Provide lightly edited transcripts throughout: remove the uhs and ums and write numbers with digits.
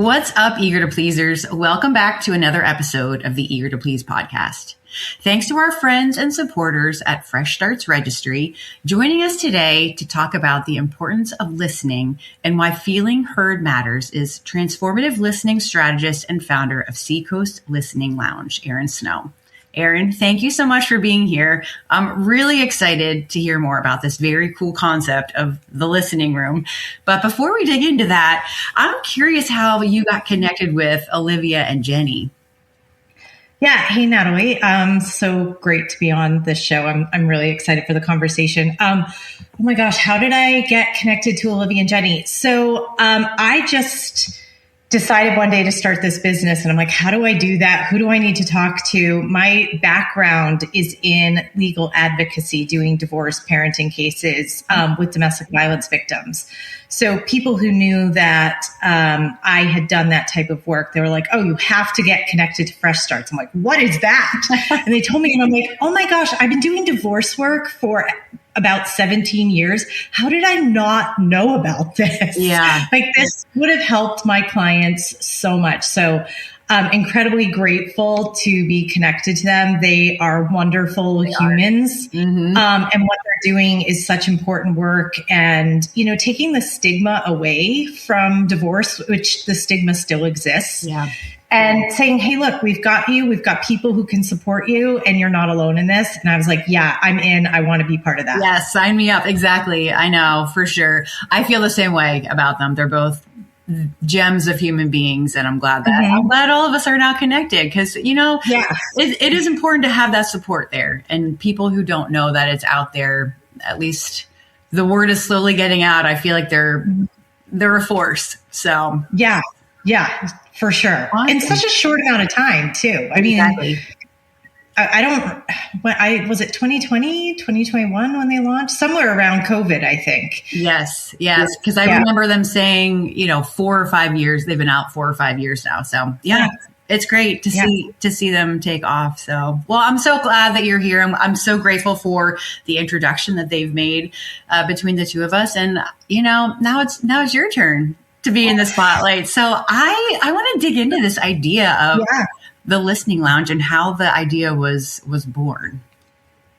What's up, Eager to Pleasers? Welcome back to another episode of the Eager to Please podcast. Thanks to our friends and supporters at Fresh Starts Registry joining us today to talk about the importance of listening and why feeling heard matters is transformative listening strategist and founder of Seacoast Listening Lounge, Erin Snow. Erin, thank you so much for being here. I'm really excited to hear more about this very cool concept of the listening room. But before we dig into that, I'm curious how you got connected with Olivia and Jenny. Yeah. Hey, Natalie. So great to be on this show. I'm really excited for the conversation. Oh my gosh, how did I get connected to Olivia and Jenny? So I just decided one day to start this business, and I'm like, how do I do that? Who do I need to talk to? My background is in legal advocacy, doing divorce parenting cases with domestic violence victims. So people who knew that I had done that type of work, they were like, oh, you have to get connected to Fresh Starts. I'm like, what is that? And they told me, and I'm like, oh my gosh, I've been doing divorce work for about 17 years. How did I not know about this? Yeah. Like, this would have helped my clients so much. So incredibly grateful to be connected to them. They are wonderful humans. Mm-hmm. And what they're doing is such important work, and, you know, taking the stigma away from divorce, which the stigma still exists. Yeah. And saying, hey, look, we've got you. We've got people who can support you, and you're not alone in this. And I was like, yeah, I'm in. I want to be part of that. Yeah, sign me up. Exactly. I know, for sure. I feel the same way about them. They're both gems of human beings. And I'm glad all of us are now connected, because, you know, it is important to have that support there. And people who don't know that it's out there, at least the word is slowly getting out. I feel like they're a force. So yeah, for sure. Awesome. In such a short amount of time too. I mean, exactly. Was it 2020, 2021 when they launched? Somewhere around COVID, I think. Yes. Because I remember them saying, 4 or 5 years. They've been out 4 or 5 years now. So it's great to see them take off. So, well, I'm so glad that you're here. I'm so grateful for the introduction that they've made between the two of us. And, now it's your turn to be in the spotlight. So I want to dig into this idea of the listening lounge and how the idea was born.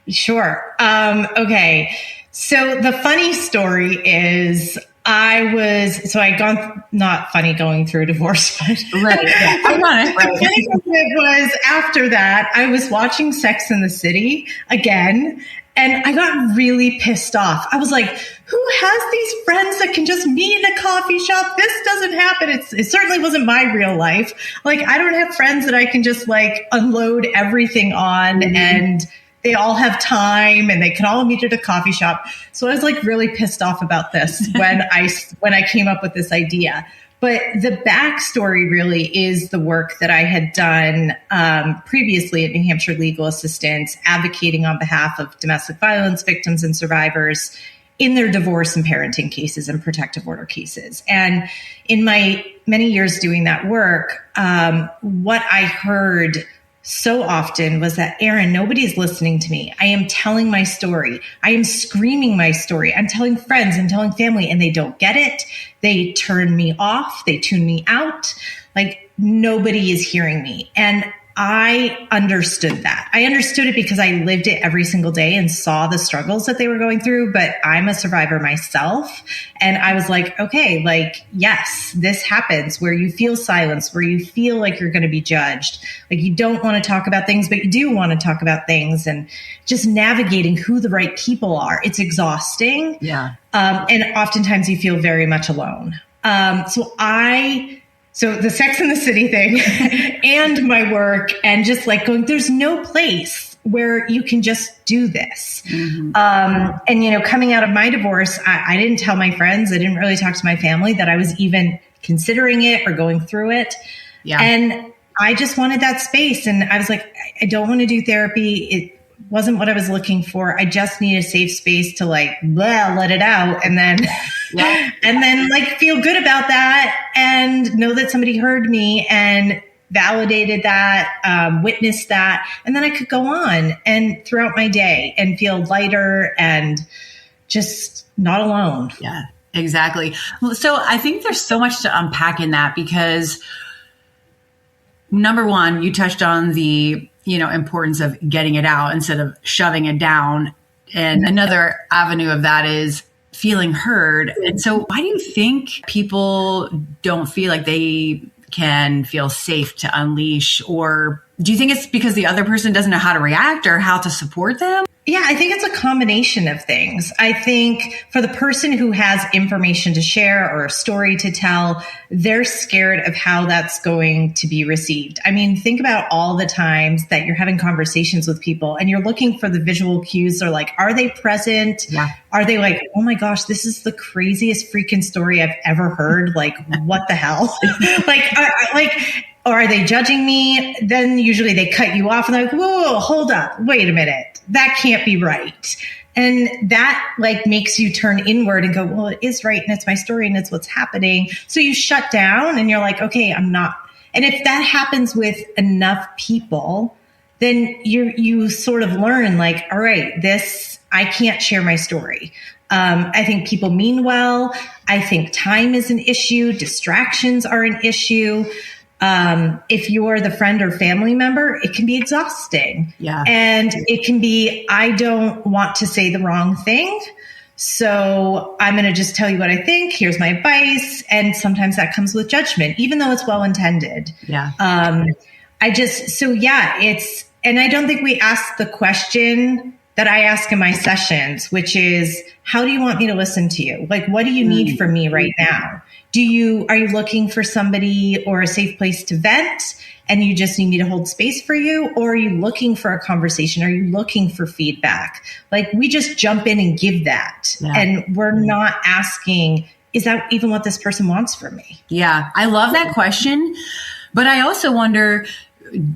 Sure. Okay. So the funny story is I'd gone, not funny going through a divorce, but right. Yeah. The funny thing was, after that, I was watching Sex and the City again, and I got really pissed off. I was like, who has these friends that can just meet in a coffee shop? This doesn't happen. It certainly wasn't my real life. Like, I don't have friends that I can just like unload everything on, and they all have time and they can all meet at a coffee shop. So I was like really pissed off about this when I came up with this idea. But the backstory really is the work that I had done previously at New Hampshire Legal Assistance, advocating on behalf of domestic violence victims and survivors in their divorce and parenting cases and protective order cases. And in my many years doing that work, what I heard so often was that, Erin, nobody's listening to me. I am telling my story. I am screaming my story. I'm telling friends, I'm telling family, and they don't get it. They turn me off. They tune me out. Like, nobody is hearing me. And I understood that. I understood it because I lived it every single day and saw the struggles that they were going through. But I'm a survivor myself. And I was like, okay, like, yes, this happens where you feel silenced, where you feel like you're going to be judged. Like, you don't want to talk about things, but you do want to talk about things, and just navigating who the right people are. It's exhausting. Yeah. And oftentimes you feel very much alone. So the Sex and the City thing and my work, and just like going, there's no place where you can just do this. Mm-hmm. And, coming out of my divorce, I didn't tell my friends. I didn't really talk to my family that I was even considering it or going through it. Yeah. And I just wanted that space. And I was like, I don't want to do therapy. It wasn't what I was looking for. I just need a safe space to let it out. And then, feel good about that and know that somebody heard me and validated that, witnessed that. And then I could go on and throughout my day and feel lighter and just not alone. Yeah. Exactly. Well, so I think there's so much to unpack in that because number one, you touched on the, importance of getting it out instead of shoving it down. And another avenue of that is feeling heard. And so why do you think people don't feel like they can feel safe to unleash? Or do you think it's because the other person doesn't know how to react or how to support them? Yeah, I think it's a combination of things. I think for the person who has information to share or a story to tell, they're scared of how that's going to be received. I mean, think about all the times that you're having conversations with people and you're looking for the visual cues. They're like, are they present? Yeah. Are they like, oh my gosh, this is the craziest freaking story I've ever heard. Like, what the hell? Or are they judging me? Then usually they cut you off and they're like, whoa, hold up. Wait a minute. That can't be right. And that makes you turn inward and go, well, it is right. And it's my story and it's what's happening. So you shut down and you're like, okay, I'm not. And if that happens with enough people, then you sort of learn like, all right, I can't share my story. I think people mean well. I think time is an issue. Distractions are an issue. If you're the friend or family member, it can be exhausting. Yeah. And it can be, I don't want to say the wrong thing. So I'm going to just tell you what I think. Here's my advice. And sometimes that comes with judgment, even though it's well-intended. Yeah. And I don't think we ask the question that I ask in my sessions, which is, how do you want me to listen to you? Like, what do you need from me right now? Are you looking for somebody or a safe place to vent and you just need me to hold space for you? Or are you looking for a conversation? Are you looking for feedback? Like, we just jump in and give that. Yeah. And we're not asking, is that even what this person wants from me? Yeah. I love that question. But I also wonder,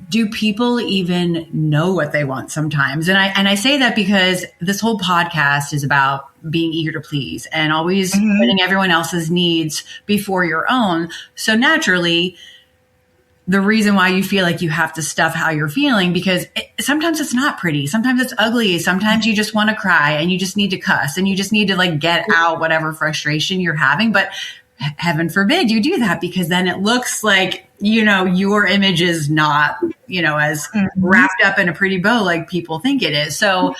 do people even know what they want sometimes? And I say that because this whole podcast is about being eager to please and always putting everyone else's needs before your own. So naturally, the reason why you feel like you have to stuff how you're feeling, because sometimes it's not pretty. Sometimes it's ugly. Sometimes you just want to cry and you just need to cuss and you just need to get out whatever frustration you're having. But heaven forbid you do that, because then it looks like, your image is not, as wrapped up in a pretty bow like people think it is. So,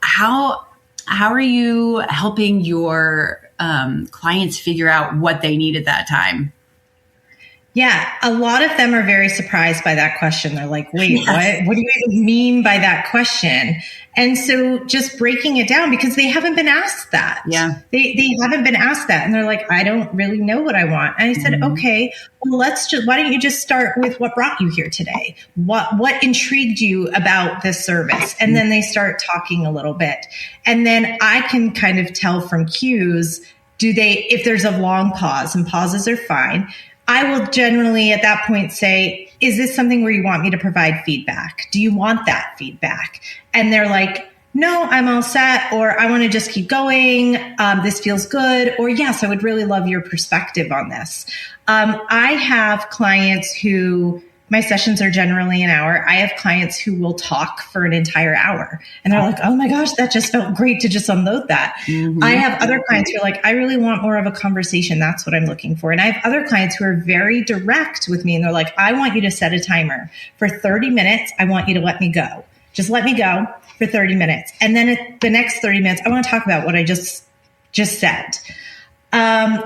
how are you helping your clients figure out what they need at that time? Yeah, a lot of them are very surprised by that question. They're like, wait, what do you even mean by that question? And so just breaking it down, because they haven't been asked that. Yeah. They haven't been asked that. And they're like, I don't really know what I want. And I said, okay, well, why don't you just start with what brought you here today? What intrigued you about this service? And then they start talking a little bit. And then I can kind of tell from cues, if there's a long pause, and pauses are fine, I will generally at that point say, is this something where you want me to provide feedback? Do you want that feedback? And they're like, no, I'm all set, or I want to just keep going. This feels good. Or yes, I would really love your perspective on this. I have clients who, my sessions are generally an hour. I have clients who will talk for an entire hour. And they're like, oh my gosh, that just felt great to just unload that. I have other clients who are like, I really want more of a conversation. That's what I'm looking for. And I have other clients who are very direct with me. And they're like, I want you to set a timer for 30 minutes. I want you to let me go. Just let me go for 30 minutes. And then at the next 30 minutes, I want to talk about what I just said.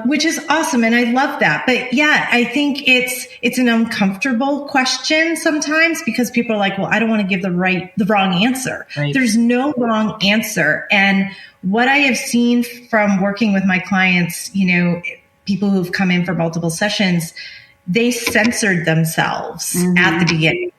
Which is awesome. And I love that. But yeah, I think it's an uncomfortable question sometimes, because people are like, well, I don't want to give the wrong answer. Right. There's no wrong answer. And what I have seen from working with my clients, people who've come in for multiple sessions, they censored themselves at the beginning,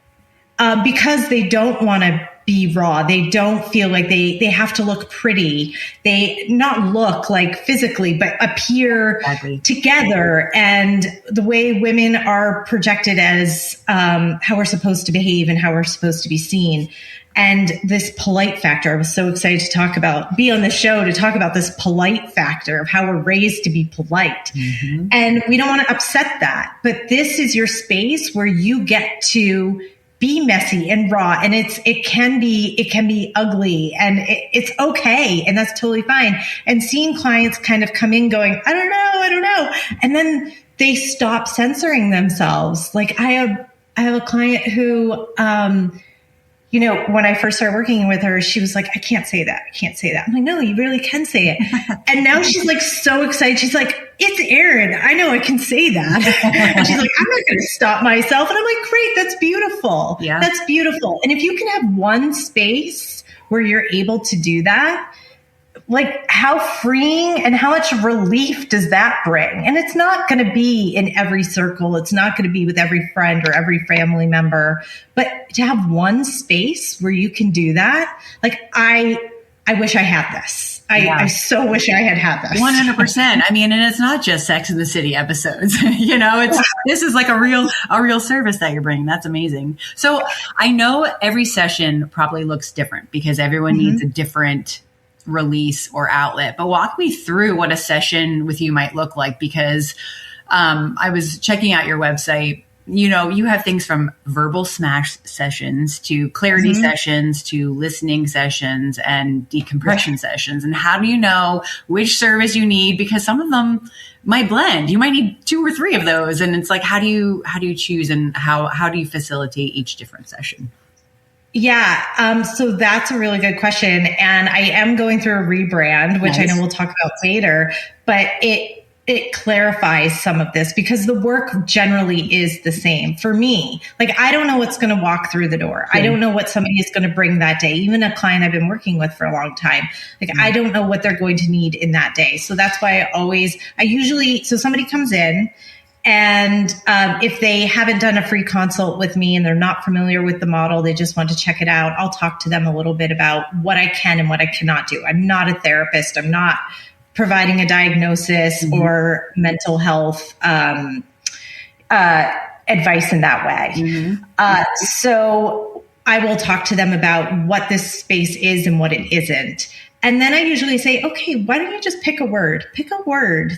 because they don't want to be raw. They don't feel like they have to look pretty. They not look like physically, but appear together. And the way women are projected as how we're supposed to behave and how we're supposed to be seen. And this polite factor, I was so excited to be on the show to talk about this polite factor of how we're raised to be polite. And we don't want to upset that. But this is your space where you get to be messy and raw, and it can be ugly, and it's okay, and that's totally fine. And seeing clients kind of come in going, I don't know, and then they stop censoring themselves. Like I have a client who, when I first started working with her, she was like, I can't say that. I'm like, no, you really can say it. And now she's like so excited. She's like, it's Erin. I know I can say that. And she's like, I'm not going to stop myself. And I'm like, great. That's beautiful. Yeah. That's beautiful. And if you can have one space where you're able to do that, like how freeing and how much relief does that bring? And it's not going to be in every circle. It's not going to be with every friend or every family member, but to have one space where you can do that. Like I wish I had this. I so wish I had this. 100%. I mean, and it's not just Sex in the City episodes, this is like a real service that you're bringing. That's amazing. So I know every session probably looks different because everyone needs a different release or outlet, but walk me through what a session with you might look like, because I was checking out your website. You have things from verbal smash sessions to clarity sessions to listening sessions and decompression sessions. And how do you know which service you need? Because some of them might blend. You might need 2 or 3 of those. And it's like, how do you choose, and how do you facilitate each different session? Yeah. So that's a really good question. And I am going through a rebrand, which I know we'll talk about later, but it clarifies some of this because the work generally is the same for me. Like, I don't know what's going to walk through the door. I don't know what somebody is going to bring that day. Even a client I've been working with for a long time. Like, I don't know what they're going to need in that day. So that's why so somebody comes in, and if they haven't done a free consult with me and they're not familiar with the model, they just want to check it out, I'll talk to them a little bit about what I can and what I cannot do. I'm not a therapist. I'm not providing a diagnosis or mental health advice in that way. So I will talk to them about what this space is and what it isn't. And then I usually say, okay, why don't you just pick a word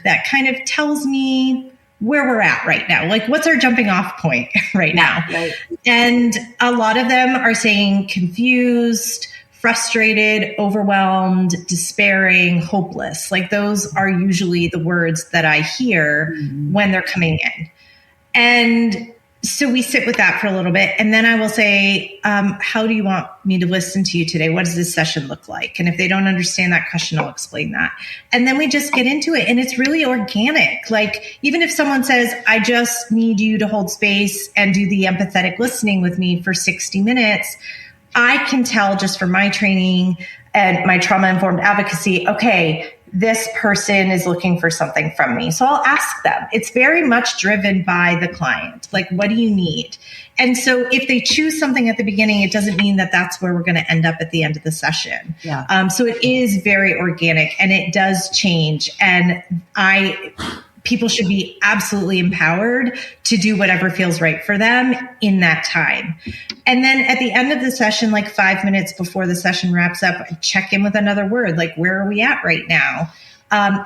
that kind of tells me where we're at right now. Like, what's our jumping off point right now? Right. And a lot of them are saying confused, frustrated, overwhelmed, despairing, hopeless. Like, those are usually the words that I hear when they're coming in. And so we sit with that for a little bit. And then I will say, how do you want me to listen to you today? What does this session look like? And if they don't understand that question, I'll explain that. And then we just get into it. And it's really organic. Like, even if someone says, I just need you to hold space and do the empathetic listening with me for 60 minutes, I can tell just from my training and my trauma-informed advocacy, okay, this person is looking for something from me. So I'll ask them. It's very much driven by the client. Like, what do you need? And so if they choose something at the beginning, it doesn't mean that that's where we're going to end up at the end of the session. Yeah. So it is very organic, and it does change. And people should be absolutely empowered to do whatever feels right for them in that time. And then at the end of the session, like 5 minutes before the session wraps up, I check in with another word. Like, where are we at right now?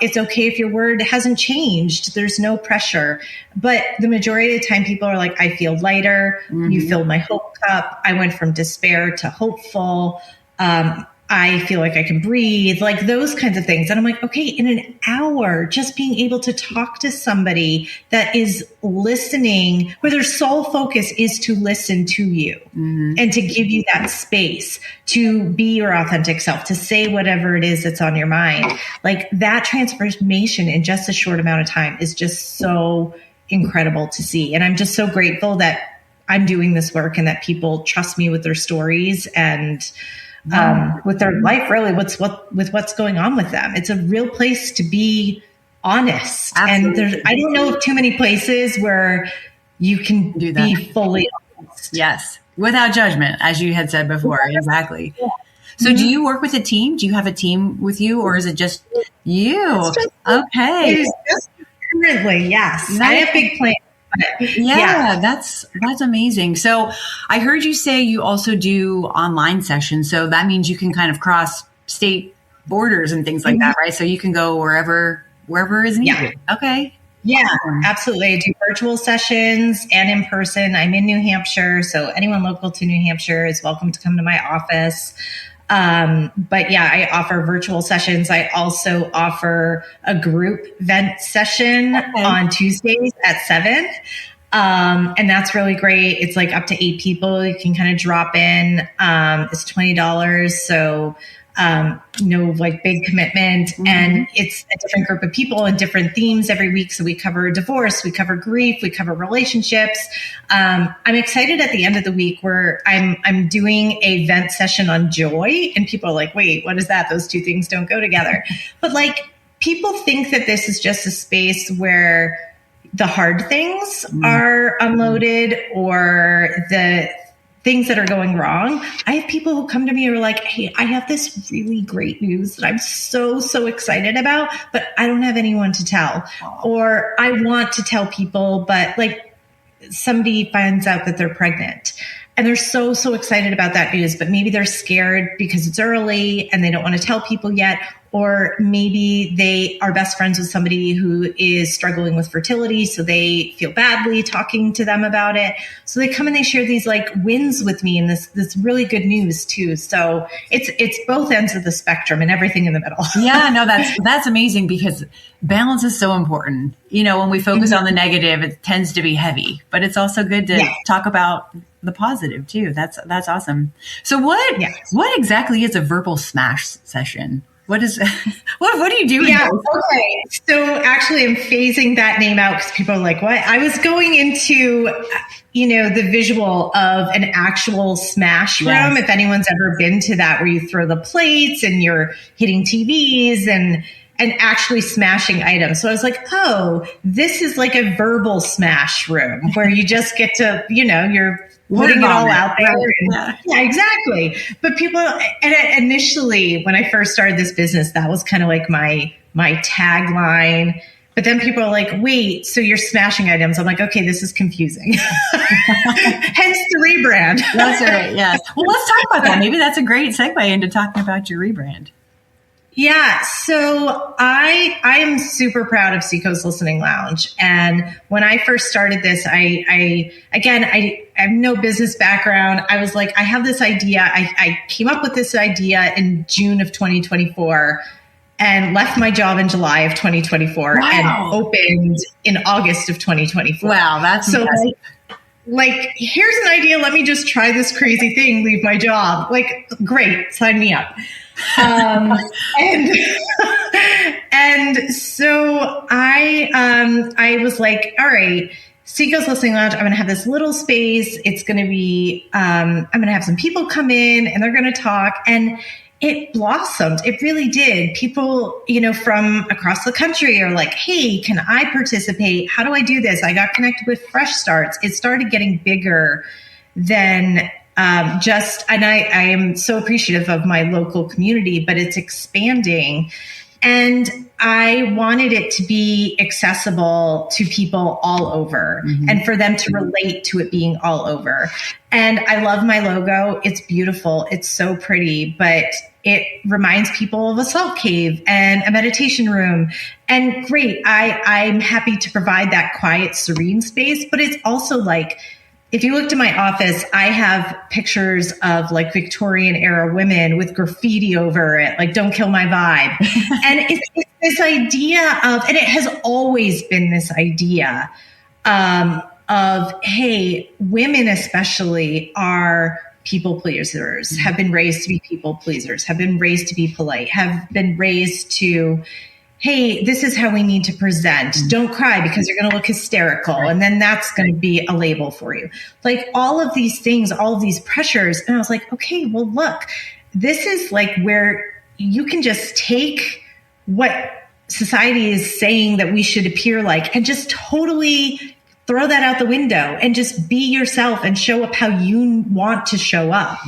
It's okay if your word hasn't changed. There's no pressure. But the majority of the time, people are like, I feel lighter. You filled my hope cup. I went from despair to hopeful. I feel like I can breathe, like those kinds of things. And I'm like, okay, in an hour, just being able to talk to somebody that is listening, where their sole focus is to listen to you and to give you that space to be your authentic self, to say whatever it is that's on your mind. Like, that transformation in just a short amount of time is just so incredible to see. And I'm just so grateful that I'm doing this work and that people trust me with their stories and with their life, really, with what's going on with them. It's a real place to be honest. Absolutely. And I don't know of too many places where you can do that. Be fully honest. Yes. Without judgment, as you had said before. Exactly. Yeah. So do you work with a team? Do you have a team with you, or is it just you? Okay. It is just currently, yes. I have big plans. Yeah, that's amazing. So I heard you say you also do online sessions. So that means you can kind of cross state borders and things like that, right? So you can go wherever is needed. Yeah. Okay. Yeah, absolutely. I do virtual sessions and in person. I'm in New Hampshire, so anyone local to New Hampshire is welcome to come to my office. But yeah, I offer virtual sessions. I also offer a group vent session on Tuesdays at 7. And that's really great. It's like up to 8 people. You can kind of drop in. It's $20. So, no like big commitment, and it's a different group of people and different themes every week. So we cover divorce, we cover grief, we cover relationships. I'm excited at the end of the week where I'm doing a vent session on joy, and people are like, wait, what is that? Those two things don't go together. But like, people think that this is just a space where the hard things are unloaded or the things that are going wrong. I have people who come to me who are like, hey, I have this really great news that I'm so excited about, but I don't have anyone to tell. Or I want to tell people, but like somebody finds out that they're pregnant. And they're so excited about that news, but maybe they're scared because it's early and they don't want to tell people yet. Or maybe they are best friends with somebody who is struggling with fertility, so they feel badly talking to them about it. So they come and they share these like wins with me and this really good news too. So it's both ends of the spectrum and everything in the middle. Yeah, no, that's amazing, because balance is so important. You know, when we focus on the negative, it tends to be heavy, but it's also good to talk about the positive too. That's awesome. So what exactly is a verbal smash session? What is what do you do? Yeah. Okay. So actually I'm phasing that name out because people are like, what? I was going into, the visual of an actual smash room. If anyone's ever been to that, where you throw the plates and you're hitting TVs and actually smashing items. So I was like, oh, this is like a verbal smash room where you just get to, you're putting it all out there. Yeah, exactly. But people, and initially when I first started this business, that was kind of like my tagline. But then people are like, wait, so you're smashing items. I'm like, okay, this is confusing. Hence the rebrand. That's right. Yes. Well, let's talk about that. Maybe that's a great segue into talking about your rebrand. Yeah. So I am super proud of Seacoast Listening Lounge. And when I first started this, I have no business background. I was like, I have this idea. I came up with this idea in June of 2024 and left my job in July of 2024 and opened in August of 2024. Wow. That's so like, here's an idea. Let me just try this crazy thing, leave my job. Like, great. Sign me up. And so I was like, all right, Seacoast Listening Lounge, I'm going to have this little space. It's going to be, I'm going to have some people come in and they're going to talk. And it blossomed. It really did. People, from across the country are like, hey, can I participate? How do I do this? I got connected with Fresh Starts. It started getting bigger than and I am so appreciative of my local community, but it's expanding. And I wanted it to be accessible to people all over and for them to relate to it being all over. And I love my logo. It's beautiful. It's so pretty, but it reminds people of a salt cave and a meditation room. And great. I'm happy to provide that quiet, serene space, but it's also like, if you looked at my office, I have pictures of like Victorian era women with graffiti over it, like "Don't kill my vibe." And it's this idea of, and it has always been this idea of, hey, women especially are people pleasers, have been raised to be people pleasers, have been raised to be polite, have been raised to, hey, this is how we need to present. Don't cry because you're going to look hysterical. And then that's going to be a label for you. Like all of these things, all of these pressures. And I was like, okay, well, look, this is like where you can just take what society is saying that we should appear like and just totally throw that out the window and just be yourself and show up how you want to show up.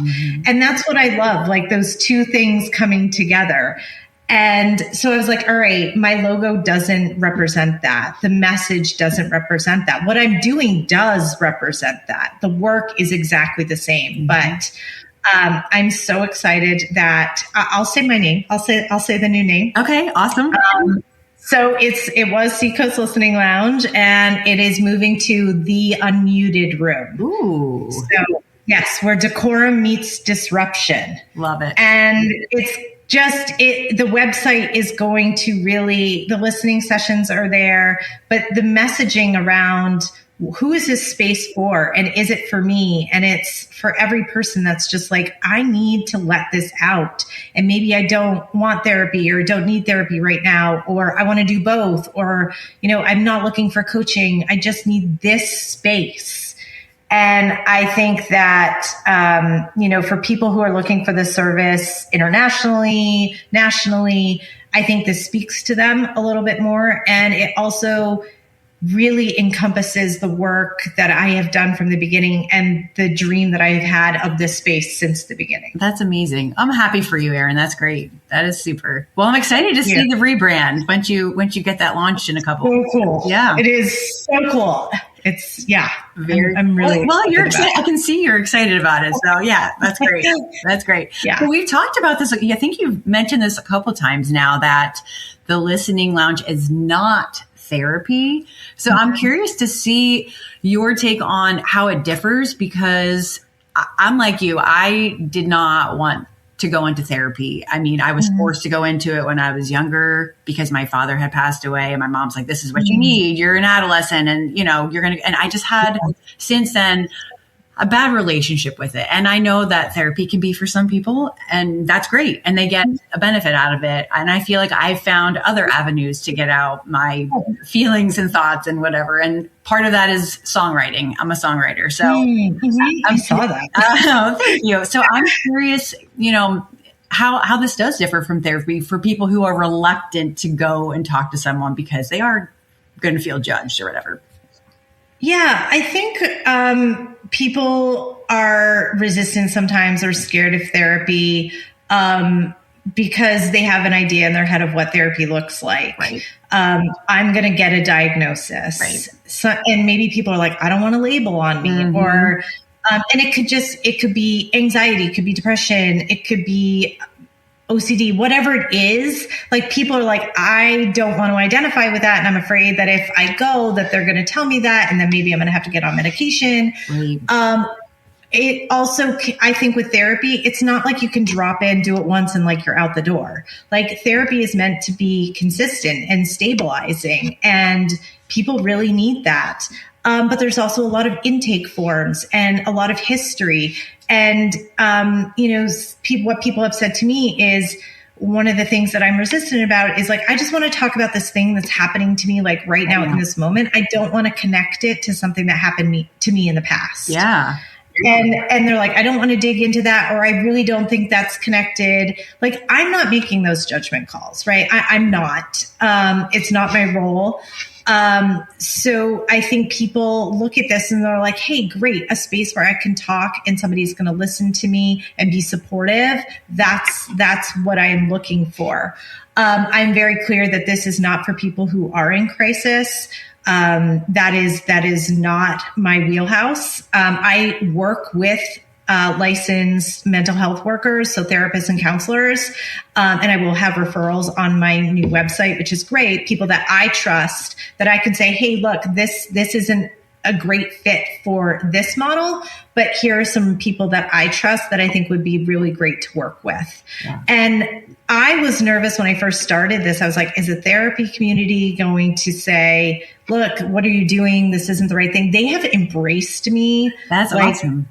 And that's what I love, like those two things coming together. And so I was like, all right, my logo doesn't represent that. The message doesn't represent that. What I'm doing does represent that. The work is exactly the same, but I'm so excited that I'll say my name. I'll say the new name. Okay, awesome. So it was Seacoast Listening Lounge, and it is moving to the Unmuted Room. Ooh. So yes, where decorum meets disruption. Love it. And it's just the website is going to really, the listening sessions are there, but the messaging around who is this space for, and is it for me? And it's for every person that's just like, I need to let this out, and maybe I don't want therapy or don't need therapy right now, or I want to do both, or I'm not looking for coaching, I just need this space. And I think that for people who are looking for this service internationally, nationally, I think this speaks to them a little bit more, and it also really encompasses the work that I have done from the beginning and the dream that I've had of this space since the beginning. That's amazing. I'm happy for you, Erin. That's great. That is super. Well, I'm excited to see the rebrand once you get that launched in a couple. So cool. Yeah. It is so cool. It's very. I'm really well. You're excited. I can see you're excited about it. So yeah, that's great. That's great. Yeah. So we've talked about this. I think you've mentioned this a couple times now, that the Listening Lounge is not therapy. So I'm curious to see your take on how it differs, because I'm like you. I did not want to go into therapy. I mean, I was forced to go into it when I was younger because my father had passed away, and my mom's like, this is what you need. You're an adolescent, and you're going to, and I just had since then a bad relationship with it. And I know that therapy can be for some people, and that's great, and they get a benefit out of it. And I feel like I've found other avenues to get out my feelings and thoughts and whatever. And part of that is songwriting. I'm a songwriter. So I saw that. Thank you. So I'm curious, how this does differ from therapy for people who are reluctant to go and talk to someone because they are going to feel judged or whatever. Yeah, I think people are resistant sometimes or scared of therapy because they have an idea in their head of what therapy looks like. Right. I'm going to get a diagnosis. Right. So, and maybe people are like, I don't want a label on me. Or and it could be anxiety, it could be depression, it could be OCD, whatever it is. Like, people are like, I don't want to identify with that, and I'm afraid that if I go, that they're going to tell me that, and then maybe I'm going to have to get on medication. Right. It also, I think with therapy, it's not like you can drop in, do it once, and like you're out the door. Like, therapy is meant to be consistent and stabilizing, and people really need that. But there's also a lot of intake forms and a lot of history. And, what people have said to me is, one of the things that I'm resistant about is like, I just want to talk about this thing that's happening to me, like right now in this moment. I don't want to connect it to something that happened to me in the past. Yeah. And they're like, I don't want to dig into that, or I really don't think that's connected. Like, I'm not making those judgment calls, right? I'm not. It's not my role. So I think people look at this and they're like, hey, great, a space where I can talk and somebody's going to listen to me and be supportive. That's what I'm looking for. I'm very clear that this is not for people who are in crisis. That is not my wheelhouse. I work with licensed mental health workers, so therapists and counselors. And I will have referrals on my new website, which is great. People that I trust, that I can say, hey, look, this isn't a great fit for this model, but here are some people that I trust that I think would be really great to work with. Yeah. And I was nervous when I first started this. I was like, is the therapy community going to say, look, what are you doing? This isn't the right thing. They have embraced me. That's awesome.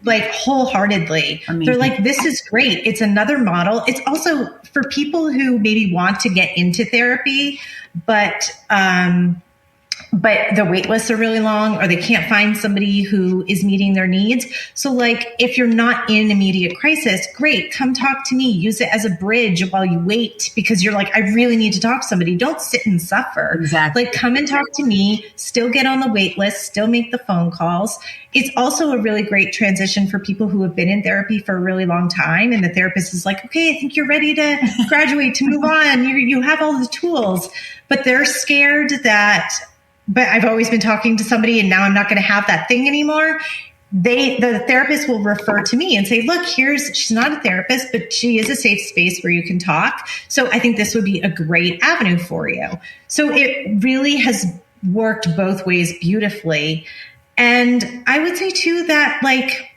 Like, wholeheartedly. Amazing. They're like, this is great. It's another model. It's also for people who maybe want to get into therapy, but the wait lists are really long, or they can't find somebody who is meeting their needs. So like, if you're not in immediate crisis, great, come talk to me. Use it as a bridge while you wait, because you're like, I really need to talk to somebody. Don't sit and suffer. Exactly. Like, come and talk to me, still get on the wait list, still make the phone calls. It's also a really great transition for people who have been in therapy for a really long time. And the therapist is like, okay, I think you're ready to graduate, to move on. You have all the tools, but they're scared that, but I've always been talking to somebody and now I'm not going to have that thing anymore. the therapist will refer to me and say, look, she's not a therapist, but she is a safe space where you can talk. So I think this would be a great avenue for you. So it really has worked both ways beautifully. And I would say too that like,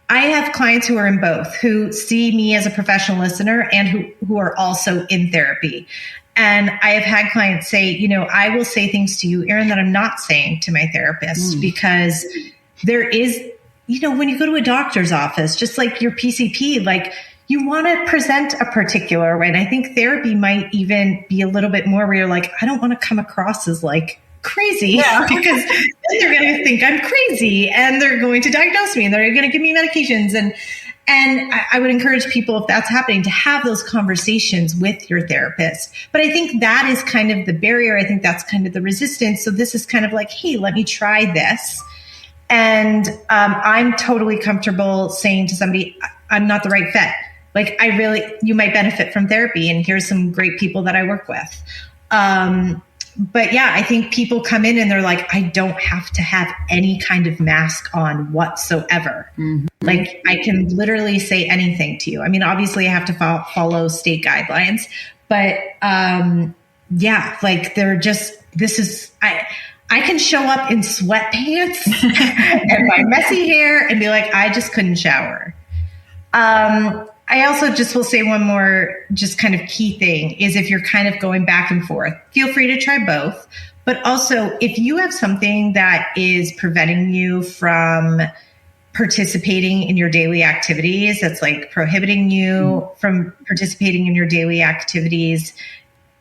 I have clients who are in both, who see me as a professional listener and who are also in therapy. And I have had clients say, I will say things to you, Erin, that I'm not saying to my therapist, because there is, when you go to a doctor's office, just like your PCP, like you want to present a particular way. And I think therapy might even be a little bit more where you're like, I don't want to come across as like crazy, because then they're going to think I'm crazy and they're going to diagnose me and they're going to give me medications. And I would encourage people, if that's happening, to have those conversations with your therapist. But I think that is kind of the barrier. I think that's kind of the resistance. So this is kind of like, hey, let me try this. And I'm totally comfortable saying to somebody, I'm not the right fit. Like you might benefit from therapy, and here's some great people that I work with. But yeah, I think people come in and they're like, I don't have to have any kind of mask on whatsoever. Mm-hmm. Like I can literally say anything to you. I mean, obviously I have to follow state guidelines, but yeah, like I can show up in sweatpants and my messy hair and be like, I just couldn't shower. I also just will say one more just kind of key thing is if you're kind of going back and forth, feel free to try both. But also if you have something that is preventing you from participating in your daily activities, that's like prohibiting you from participating in your daily activities,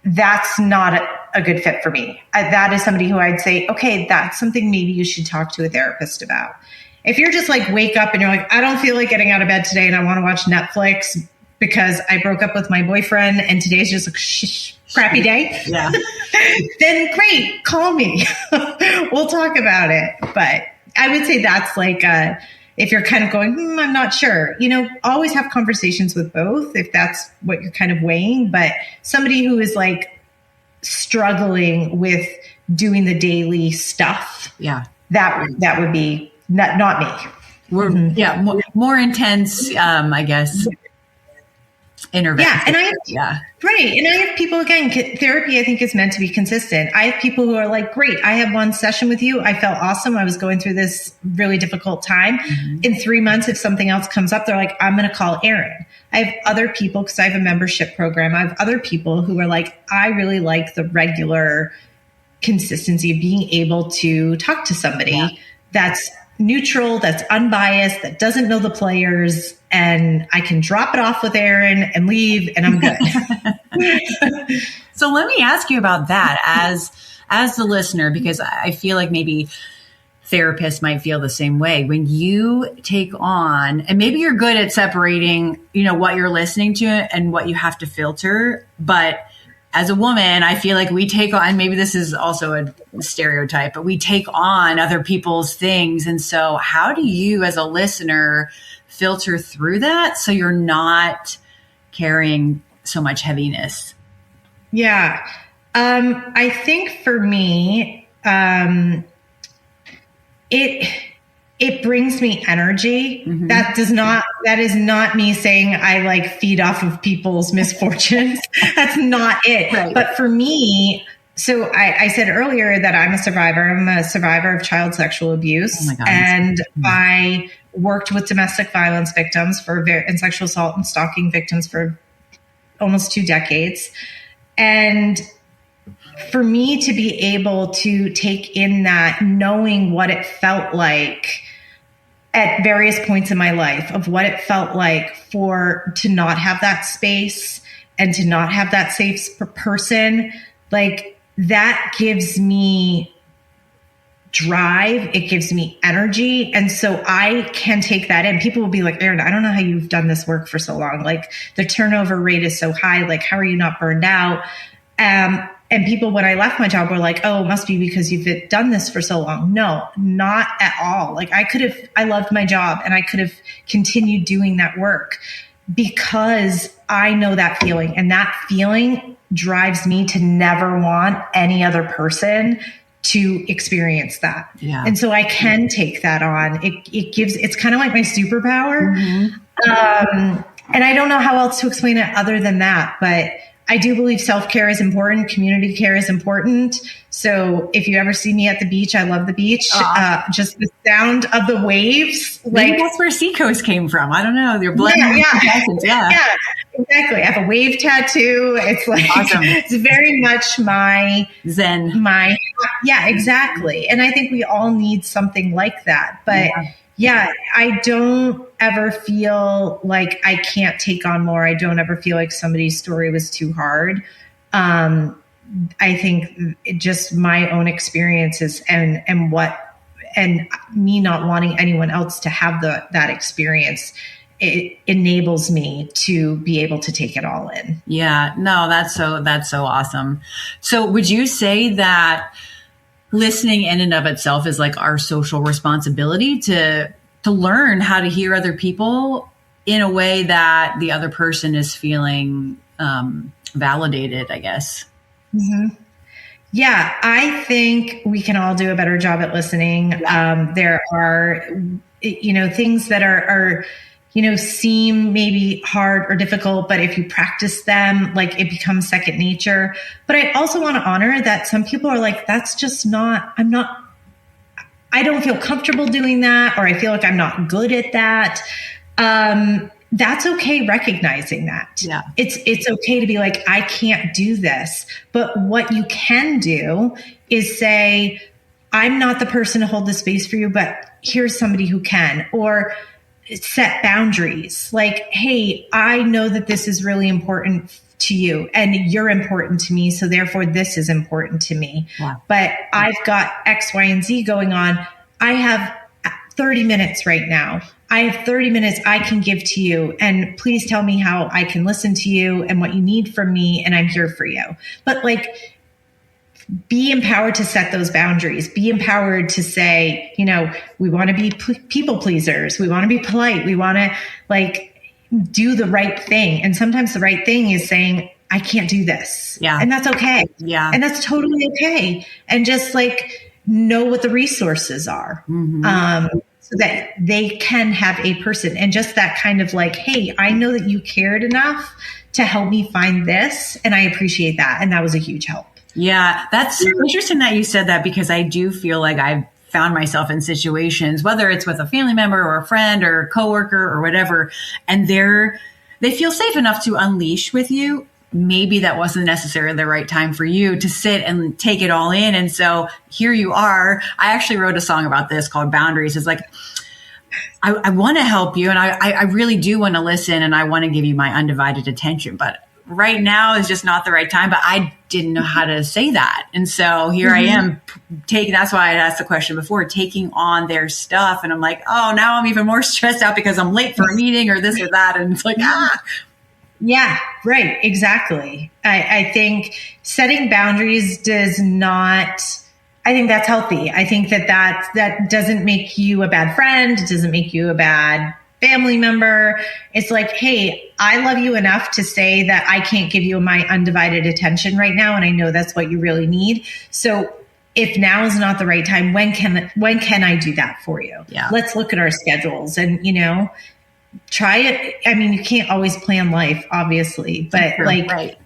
that's not a good fit for me. That is somebody who I'd say, okay, that's something maybe you should talk to a therapist about. If you're just like wake up and you're like, I don't feel like getting out of bed today and I want to watch Netflix because I broke up with my boyfriend and today's just a crappy day, then great, call me. We'll talk about it. But I would say that's like, if you're kind of going, I'm not sure, always have conversations with both if that's what you're kind of weighing. But somebody who is like struggling with doing the daily stuff, that would be not me. More intense, I guess, intervention. Yeah, and I have people, again, therapy I think is meant to be consistent. I have people who are like, great, I had one session with you, I felt awesome, I was going through this really difficult time. Mm-hmm. In 3 months, if something else comes up, they're like, I'm going to call Erin. I have other people, because I have a membership program, I have other people who are like, I really like the regular consistency of being able to talk to somebody that's neutral, that's unbiased, that doesn't know the players, and I can drop it off with Erin and leave and I'm good. So let me ask you about that as the listener, because I feel like maybe therapists might feel the same way. When you take on, and maybe you're good at separating, what you're listening to and what you have to filter, but as a woman, I feel like we take on, maybe this is also a stereotype, but we take on other people's things. And so how do you as a listener filter through that so you're not carrying so much heaviness? Yeah. I think for me, it brings me energy. Mm-hmm. That is not me saying I like feed off of people's misfortunes. That's not it. Right. But for me, so I said earlier that I'm a survivor. I'm a survivor of child sexual abuse. Oh my God. And I worked with domestic violence victims and sexual assault and stalking victims for almost 2 decades. And for me to be able to take in that, knowing what it felt like at various points in my life, of what it felt like to not have that space and to not have that safe person, like that gives me drive. It gives me energy. And so I can take that in. People will be like, Erin, I don't know how you've done this work for so long. Like the turnover rate is so high. Like, how are you not burned out? And people, when I left my job, were like, oh, it must be because you've done this for so long. No, not at all. Like I loved my job and I could have continued doing that work because I know that feeling, and that feeling drives me to never want any other person to experience that. Yeah. And so I can take that on. It's kind of like my superpower. And I don't know how else to explain it other than that, but I do believe self-care is important. Community care is important. So if you ever see me at the beach, I love the beach. Just the sound of the waves. Maybe that's where Seacoast came from. I don't know. Your blood. Yeah, exactly. I have a wave tattoo. It's like, awesome. It's very much my zen. Yeah, exactly. And I think we all need something like that. But yeah, I don't ever feel like I can't take on more. I don't ever feel like somebody's story was too hard. I think just my own experiences and me not wanting anyone else to have that experience, it enables me to be able to take it all in. Yeah, no, that's so awesome. So would you say that listening in and of itself is like our social responsibility to learn how to hear other people in a way that the other person is feeling validated, I guess? Mm-hmm. Yeah, I think we can all do a better job at listening. Yeah. There are, things that are seem maybe hard or difficult, but if you practice them, like it becomes second nature. But I also want to honor that some people are like, that's just I don't feel comfortable doing that, or I feel like I'm not good at that. That's okay. Recognizing that. Yeah. It's okay to be like, I can't do this. But what you can do is say, I'm not the person to hold the space for you, but here's somebody who can, or set boundaries. Like, hey, I know that this is really important to you and you're important to me. So therefore this is important to me. Wow. But I've got X, Y, and Z going on. I have 30 minutes right now. I have 30 minutes I can give to you, and please tell me how I can listen to you and what you need from me. And I'm here for you. But like, be empowered to set those boundaries. Be empowered to say, we want to be people pleasers. We want to be polite. We want to do the right thing. And sometimes the right thing is saying, I can't do this. Yeah. And that's okay. Yeah. And that's totally okay. And just know what the resources are. Mm-hmm. So that they can have a person, and just that kind of hey, I know that you cared enough to help me find this. And I appreciate that. And that was a huge help. Yeah. That's interesting that you said that, because I do feel like I've found myself in situations, whether it's with a family member or a friend or a coworker or whatever, and they feel safe enough to unleash with you. Maybe that wasn't necessarily the right time for you to sit and take it all in. And so here you are. I actually wrote a song about this called Boundaries. It's like, I want to help you, and I really do want to listen, and I want to give you my undivided attention. But right now is just not the right time. But I didn't know how to say that. And so here I am that's why I asked the question before, taking on their stuff. And I'm like, oh, now I'm even more stressed out because I'm late for a meeting or this or that. And it's like, Yeah, right. Exactly. I think setting boundaries I think that's healthy. I think that doesn't make you a bad friend. It doesn't make you a bad family member. It's like, hey, I love you enough to say that I can't give you my undivided attention right now. And I know that's what you really need. So if now is not the right time, when can I do that for you? Yeah. Let's look at our schedules and, try it. I mean, you can't always plan life, obviously, but right.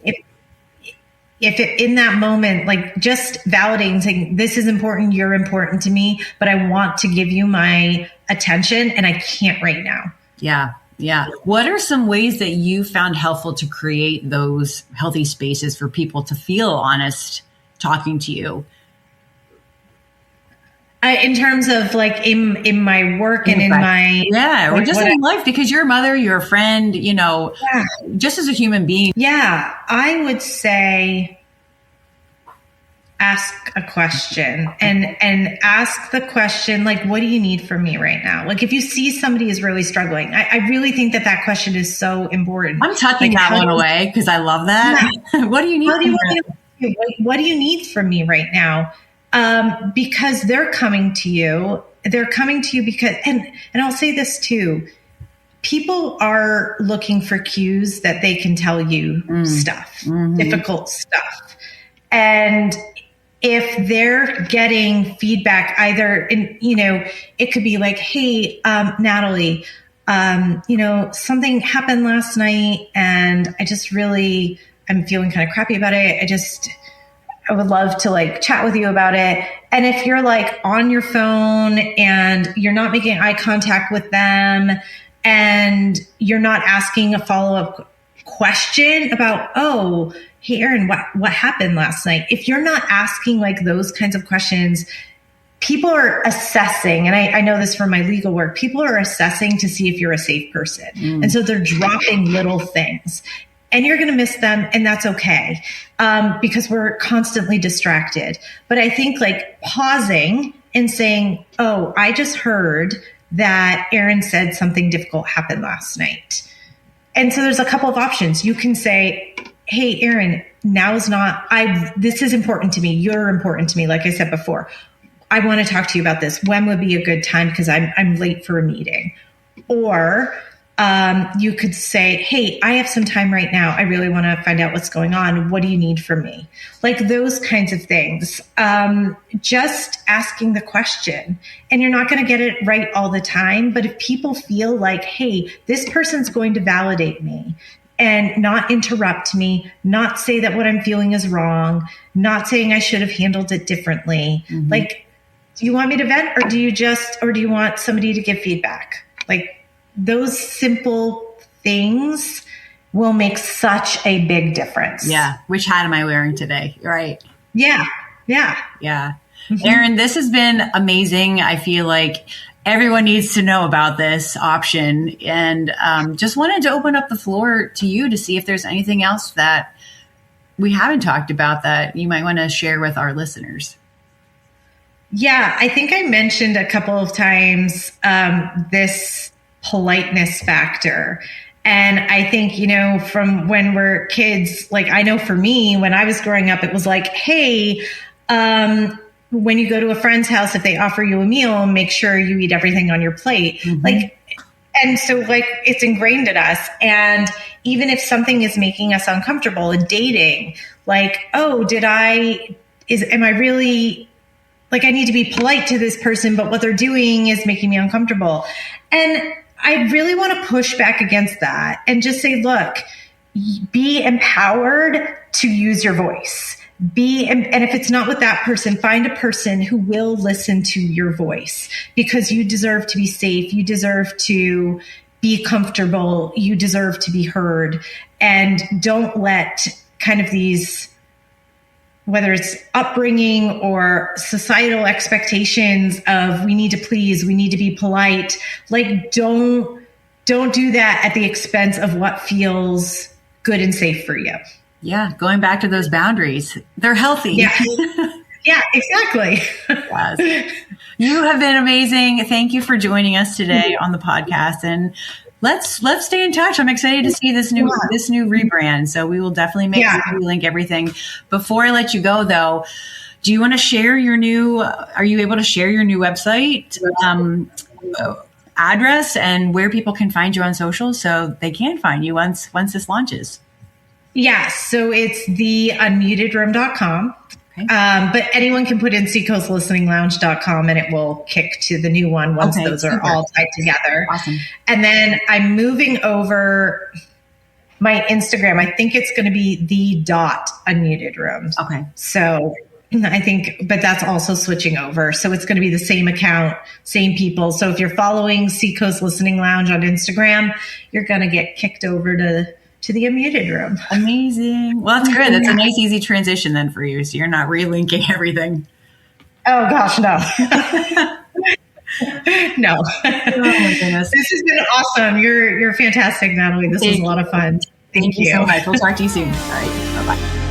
if it, in that moment, just validating, saying, this is important, you're important to me, but I want to give you my attention and I can't right now. Yeah. Yeah. What are some ways that you found helpful to create those healthy spaces for people to feel honest talking to you? In terms of in my work and in my... Yeah, or just in life, because you're a mother, you're a friend, just as a human being. Yeah, I would say ask a question and ask the question, what do you need from me right now? If you see somebody is really struggling, I really think that question is so important. I'm tucking that one away because I love that. Yeah. What do you need? What do you need from me right now? Because they're coming to you because, and I'll say this too, people are looking for cues that they can tell you stuff, difficult stuff. And if they're getting feedback, either in, it could be like, hey, Natalie, something happened last night and I'm feeling kind of crappy about it. I would love to like chat with you about it. And if you're like on your phone and you're not making eye contact with them and you're not asking a follow-up question about, oh, hey, Erin, what happened last night? If you're not asking like those kinds of questions, people are assessing, and I know this from my legal work, people are assessing to see if you're a safe person. And so they're dropping little things. And you're going to miss them, and that's okay, because we're constantly distracted. But I think like pausing and saying, oh, I just heard that Erin said something difficult happened last night. And so there's a couple of options. You can say, hey, Erin, this is important to me. You're important to me. Like I said before, I want to talk to you about this. When would be a good time? Because I'm late for a meeting. Or you could say, hey, I have some time right now. I really want to find out what's going on. What do you need from me? Like those kinds of things. Just asking the question. And you're not going to get it right all the time. But if people feel like, hey, this person's going to validate me and not interrupt me, not say that what I'm feeling is wrong, not saying I should have handled it differently. Like, do you want me to vent, or do you want somebody to give feedback? Like, those simple things will make such a big difference. Yeah. Which hat am I wearing today? Right. Yeah. Yeah. Yeah. Erin, this has been amazing. I feel like everyone needs to know about this option, and just wanted to open up the floor to you to see if there's anything else that we haven't talked about that you might want to share with our listeners. Yeah. I think I mentioned a couple of times this politeness factor. And I think, from when we're kids, like I know for me, when I was growing up, it was like, hey, when you go to a friend's house, if they offer you a meal, make sure you eat everything on your plate. And so like it's ingrained in us. And even if something is making us uncomfortable in dating, like, oh, am I really like, I need to be polite to this person, but what they're doing is making me uncomfortable. And I really want to push back against that and just say, look, be empowered to use your voice. And if it's not with that person, find a person who will listen to your voice, because you deserve to be safe. You deserve to be comfortable. You deserve to be heard. And don't let kind of these, whether it's upbringing or societal expectations of we need to please, we need to be polite, like don't do that at the expense of what feels good and safe for you. Yeah. Going back to those boundaries. They're healthy. Yeah. Yeah, exactly. Yes. You have been amazing. Thank you for joining us today on the podcast, and let's stay in touch. I'm excited to see this new rebrand. So we will definitely make sure we link everything. Before I let you go though, do you want to share are you able to share your new website, address, and where people can find you on social so they can find you once this launches? Yeah. So it's theunmutedroom.com. Okay. But anyone can put in seacoastlisteninglounge.com and it will kick to the new one once those are all tied together. Awesome. And then I'm moving over my Instagram. I think it's going to be the.unmutedroom. Okay. So I think, but that's also switching over. So it's going to be the same account, same people. So if you're following Seacoast Listening Lounge on Instagram, you're going to get kicked over to the Unmuted Room. Amazing. Well, that's good. That's a nice, easy transition then for you. So you're not relinking everything. Oh gosh, no. No. Oh my goodness. This has been awesome. You're fantastic, Natalie. This was a lot of fun. Thank you so much. We'll talk to you soon. All right. Bye-bye.